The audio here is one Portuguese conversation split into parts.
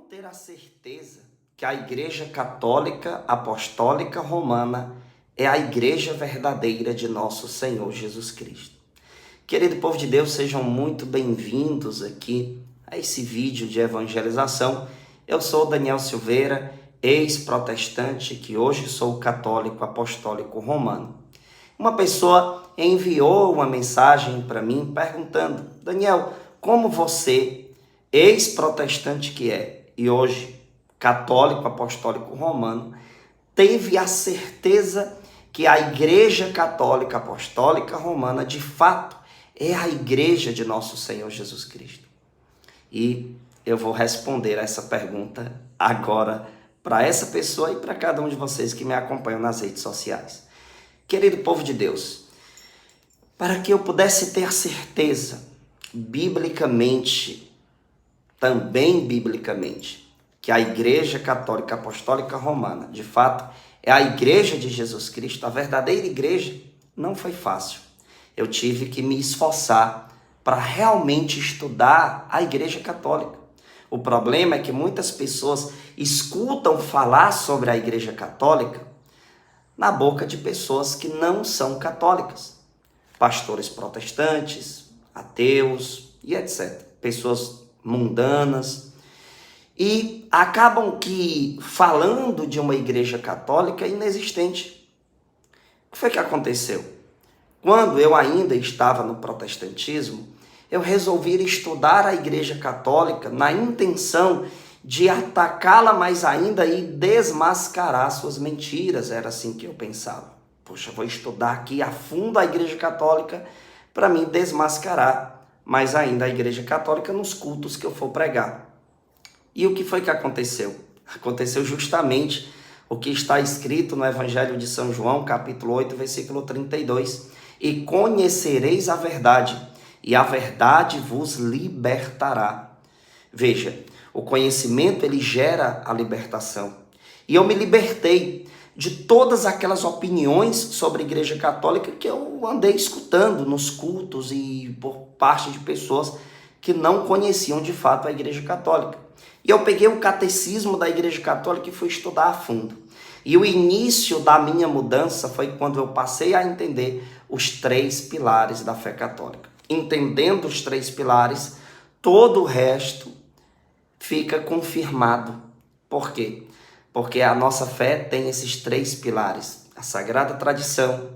ter a certeza que a Igreja Católica Apostólica Romana é a Igreja verdadeira de nosso Senhor Jesus Cristo. Querido povo de Deus, sejam muito bem-vindos aqui a esse vídeo de evangelização. Eu sou Daniel Silveira, ex-protestante, que hoje sou católico apostólico romano. Uma pessoa enviou uma mensagem para mim perguntando: Daniel, como você, ex-protestante que é, e hoje católico apostólico romano, teve a certeza que a Igreja Católica Apostólica Romana, de fato, é a Igreja de nosso Senhor Jesus Cristo? E eu vou responder essa pergunta agora para essa pessoa e para cada um de vocês que me acompanham nas redes sociais. Querido povo de Deus, para que eu pudesse ter a certeza, também biblicamente, que a Igreja Católica Apostólica Romana, de fato, é a Igreja de Jesus Cristo, a verdadeira igreja, não foi fácil. Eu tive que me esforçar para realmente estudar a Igreja Católica. O problema é que muitas pessoas escutam falar sobre a Igreja Católica na boca de pessoas que não são católicas. Pastores protestantes, ateus e etc. Pessoas mundanas. E acabam que falando de uma igreja católica inexistente. O que foi que aconteceu? Quando eu ainda estava no protestantismo, eu resolvi estudar a Igreja Católica na intenção de atacá-la mais ainda e desmascarar suas mentiras. Era assim que eu pensava. Poxa, vou estudar aqui a fundo a Igreja Católica para mim desmascarar mais ainda a Igreja Católica nos cultos que eu for pregar. E o que foi que aconteceu? Aconteceu justamente o que está escrito no Evangelho de São João, capítulo 8, versículo 32. E conhecereis a verdade, e a verdade vos libertará. Veja, o conhecimento ele gera a libertação. E eu me libertei de todas aquelas opiniões sobre a Igreja Católica que eu andei escutando nos cultos e por parte de pessoas que não conheciam de fato a Igreja Católica. E eu peguei o catecismo da Igreja Católica e fui estudar a fundo. E o início da minha mudança foi quando eu passei a entender os 3 pilares da fé católica. Entendendo os 3 pilares, todo o resto fica confirmado. Por quê? Porque a nossa fé tem esses 3 pilares: a Sagrada Tradição,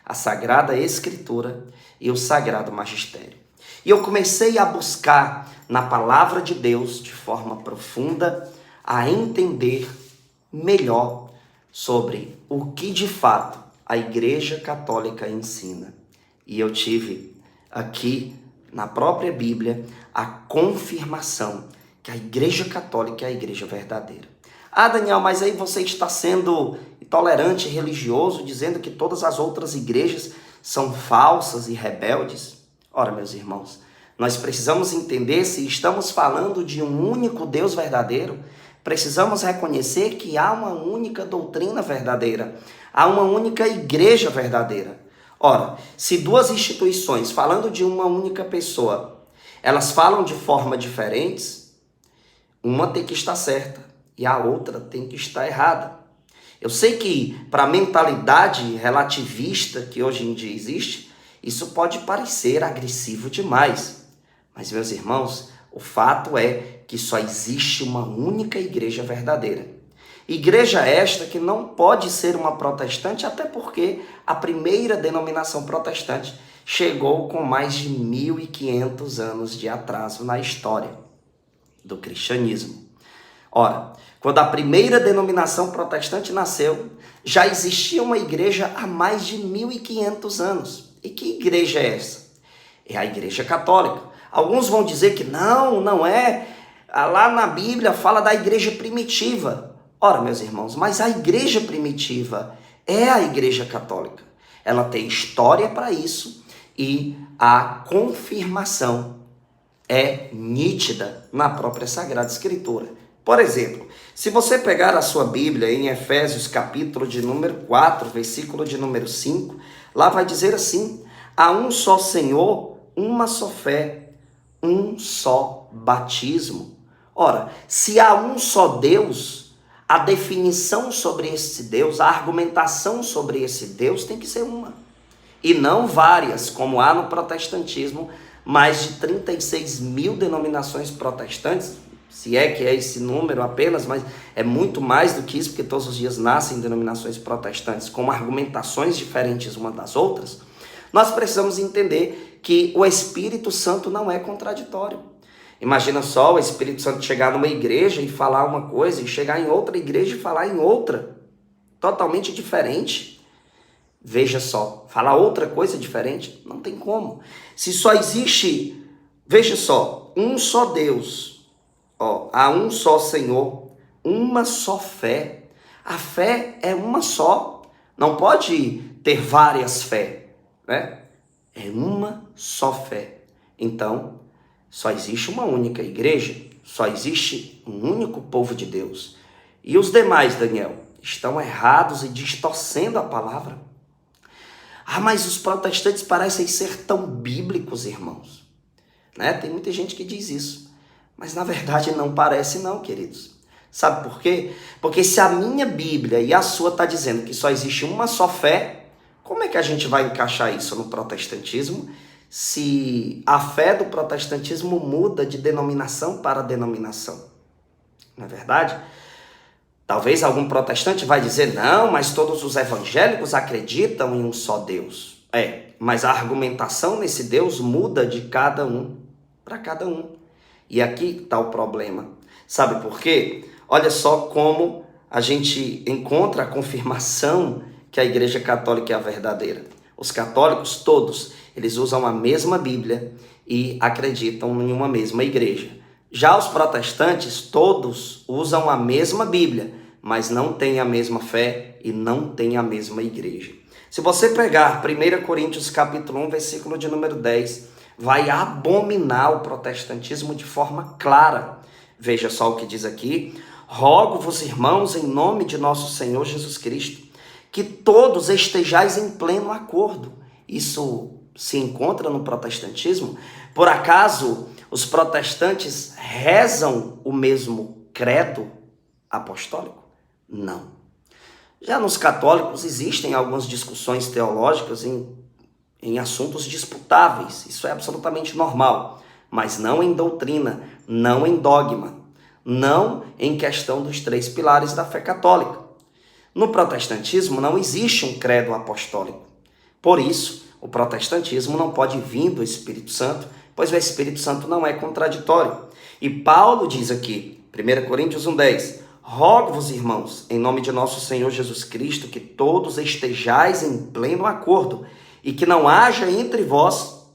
a Sagrada Escritura e o Sagrado Magistério. E eu comecei a buscar na Palavra de Deus, de forma profunda, a entender melhor sobre o que de fato a Igreja Católica ensina. E eu tive aqui na própria Bíblia a confirmação que a Igreja Católica é a Igreja verdadeira. Ah, Daniel, mas aí você está sendo intolerante e religioso, dizendo que todas as outras igrejas são falsas e rebeldes? Ora, meus irmãos, nós precisamos entender, se estamos falando de um único Deus verdadeiro, precisamos reconhecer que há uma única doutrina verdadeira, há uma única igreja verdadeira. Ora, se 2 instituições, falando de uma única pessoa, elas falam de forma diferentes, uma tem que estar certa e a outra tem que estar errada. Eu sei que para a mentalidade relativista que hoje em dia existe, isso pode parecer agressivo demais. Mas, meus irmãos, o fato é que só existe uma única igreja verdadeira. Igreja esta que não pode ser uma protestante, até porque a primeira denominação protestante chegou com mais de 1.500 anos de atraso na história do cristianismo. Ora, quando a primeira denominação protestante nasceu, já existia uma igreja há mais de 1.500 anos. E que igreja é essa? É a Igreja Católica. Alguns vão dizer que não é. Lá na Bíblia fala da igreja primitiva. Ora, meus irmãos, mas a igreja primitiva é a Igreja Católica. Ela tem história para isso e a confirmação é nítida na própria Sagrada Escritura. Por exemplo, se você pegar a sua Bíblia em Efésios capítulo de número 4, versículo de número 5, lá vai dizer assim: há um só Senhor, uma só fé, um só batismo. Ora, se há um só Deus, a definição sobre esse Deus, a argumentação sobre esse Deus tem que ser uma. E não várias, como há no protestantismo, mais de 36 mil denominações protestantes, se é que é esse número apenas, mas é muito mais do que isso, porque todos os dias nascem denominações protestantes com argumentações diferentes umas das outras. Nós precisamos entender que o Espírito Santo não é contraditório. Imagina só o Espírito Santo chegar numa igreja e falar uma coisa, e chegar em outra igreja e falar em outra, totalmente diferente. Veja só, falar outra coisa diferente, não tem como. Se só existe, veja só, um só Deus, há um só Senhor, uma só fé. A fé é uma só, não pode ter várias fé, né? É uma só fé. Então, só existe uma única igreja, só existe um único povo de Deus. E os demais, Daniel, estão errados e distorcendo a palavra. Mas os protestantes parecem ser tão bíblicos, irmãos. Né? Tem muita gente que diz isso. Mas na verdade não parece não, queridos. Sabe por quê? Porque se a minha Bíblia e a sua está dizendo que só existe uma só fé, como é que a gente vai encaixar isso no protestantismo se a fé do protestantismo muda de denominação para denominação? Não é verdade? Talvez algum protestante vai dizer, não, mas todos os evangélicos acreditam em um só Deus. Mas a argumentação nesse Deus muda de cada um para cada um. E aqui está o problema. Sabe por quê? Olha só como a gente encontra a confirmação que a Igreja Católica é a verdadeira. Os católicos todos, eles usam a mesma Bíblia e acreditam em uma mesma igreja. Já os protestantes, todos usam a mesma Bíblia, mas não têm a mesma fé e não têm a mesma igreja. Se você pegar 1 Coríntios capítulo 1, versículo de número 10, vai abominar o protestantismo de forma clara. Veja só o que diz aqui. Rogo-vos, irmãos, em nome de nosso Senhor Jesus Cristo, que todos estejais em pleno acordo. Isso se encontra no protestantismo? Por acaso os protestantes rezam o mesmo credo apostólico? Não. Já nos católicos existem algumas discussões teológicas em assuntos disputáveis. Isso é absolutamente normal. Mas não em doutrina, não em dogma, não em questão dos 3 pilares da fé católica. No protestantismo não existe um credo apostólico. Por isso, o protestantismo não pode vir do Espírito Santo, pois o Espírito Santo não é contraditório. E Paulo diz aqui, 1 Coríntios 1,10, rogo-vos, irmãos, em nome de nosso Senhor Jesus Cristo, que todos estejais em pleno acordo e que não haja entre vós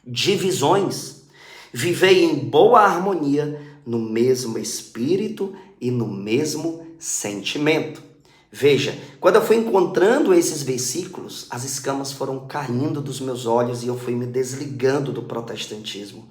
divisões. Vivei em boa harmonia no mesmo espírito e no mesmo sentimento. Veja, quando eu fui encontrando esses versículos, as escamas foram caindo dos meus olhos e eu fui me desligando do protestantismo.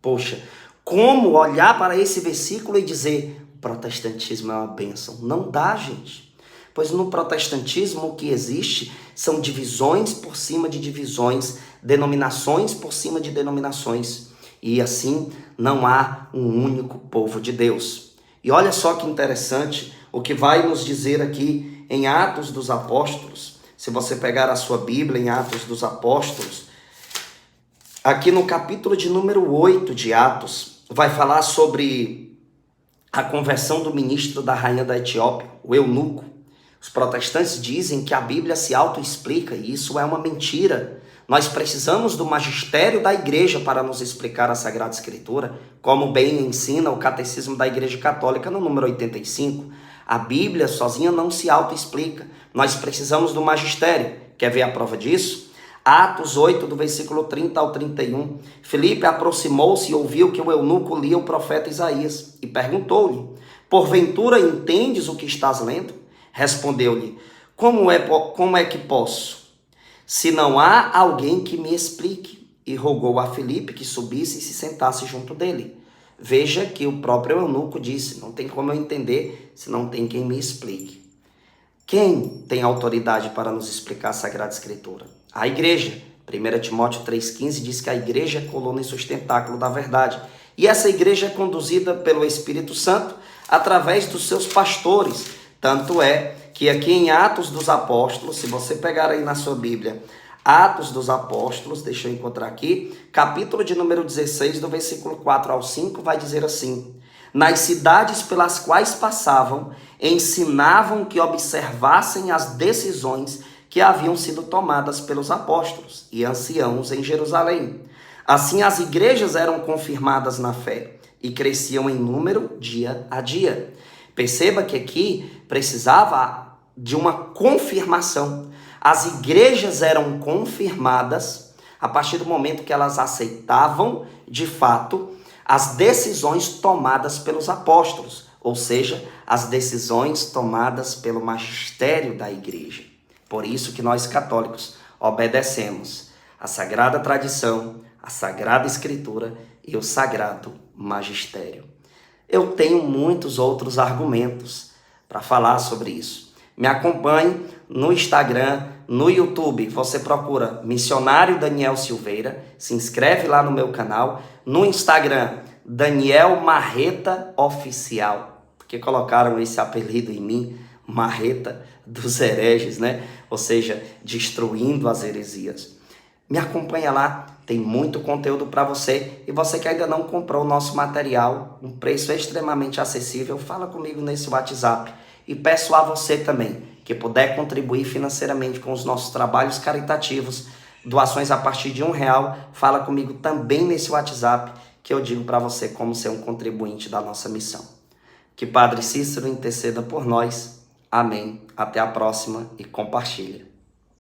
Poxa, como olhar para esse versículo e dizer, o protestantismo é uma bênção? Não dá, gente. Pois no protestantismo o que existe são divisões por cima de divisões, denominações por cima de denominações. E assim não há um único povo de Deus. E olha só que interessante o que vai nos dizer aqui em Atos dos Apóstolos. Se você pegar a sua Bíblia em Atos dos Apóstolos, aqui no capítulo de número 8 de Atos, vai falar sobre a conversão do ministro da rainha da Etiópia, o eunuco. Os protestantes dizem que a Bíblia se autoexplica e isso é uma mentira. Nós precisamos do magistério da igreja para nos explicar a Sagrada Escritura, como bem ensina o Catecismo da Igreja Católica no número 85. A Bíblia sozinha não se autoexplica. Nós precisamos do magistério. Quer ver a prova disso? Atos 8, do versículo 30 ao 31. Filipe aproximou-se e ouviu que o eunuco lia o profeta Isaías e perguntou-lhe, porventura entendes o que estás lendo? Respondeu-lhe, como é que posso? Se não há alguém que me explique. E rogou a Filipe que subisse e se sentasse junto dele. Veja que o próprio eunuco disse, não tem como eu entender se não tem quem me explique. Quem tem autoridade para nos explicar a Sagrada Escritura? A igreja. 1 Timóteo 3,15 diz que a igreja é coluna e sustentáculo da verdade. E essa igreja é conduzida pelo Espírito Santo através dos seus pastores. Tanto é que aqui em Atos dos Apóstolos, se você pegar aí na sua Bíblia, Atos dos Apóstolos, deixa eu encontrar aqui, capítulo de número 16, do versículo 4 ao 5, vai dizer assim: nas cidades pelas quais passavam, ensinavam que observassem as decisões que haviam sido tomadas pelos apóstolos e anciãos em Jerusalém. Assim, as igrejas eram confirmadas na fé e cresciam em número dia a dia. Perceba que aqui precisava de uma confirmação. As igrejas eram confirmadas a partir do momento que elas aceitavam, de fato, as decisões tomadas pelos apóstolos, ou seja, as decisões tomadas pelo magistério da igreja. Por isso que nós católicos obedecemos a sagrada tradição, a sagrada escritura e o sagrado magistério. Eu tenho muitos outros argumentos para falar sobre isso. Me acompanhe no Instagram, no YouTube. Você procura Missionário Daniel Silveira, se inscreve lá no meu canal. No Instagram, Daniel Marreta Oficial, porque colocaram esse apelido em mim, Marreta dos hereges, né? Ou seja, destruindo as heresias. Me acompanha lá, tem muito conteúdo para você. E você que ainda não comprou o nosso material, um preço extremamente acessível, fala comigo nesse WhatsApp. E peço a você também, que puder contribuir financeiramente com os nossos trabalhos caritativos, doações a partir de R$1, fala comigo também nesse WhatsApp, que eu digo para você como ser um contribuinte da nossa missão. Que Padre Cícero interceda por nós. Amém. Até a próxima e compartilha.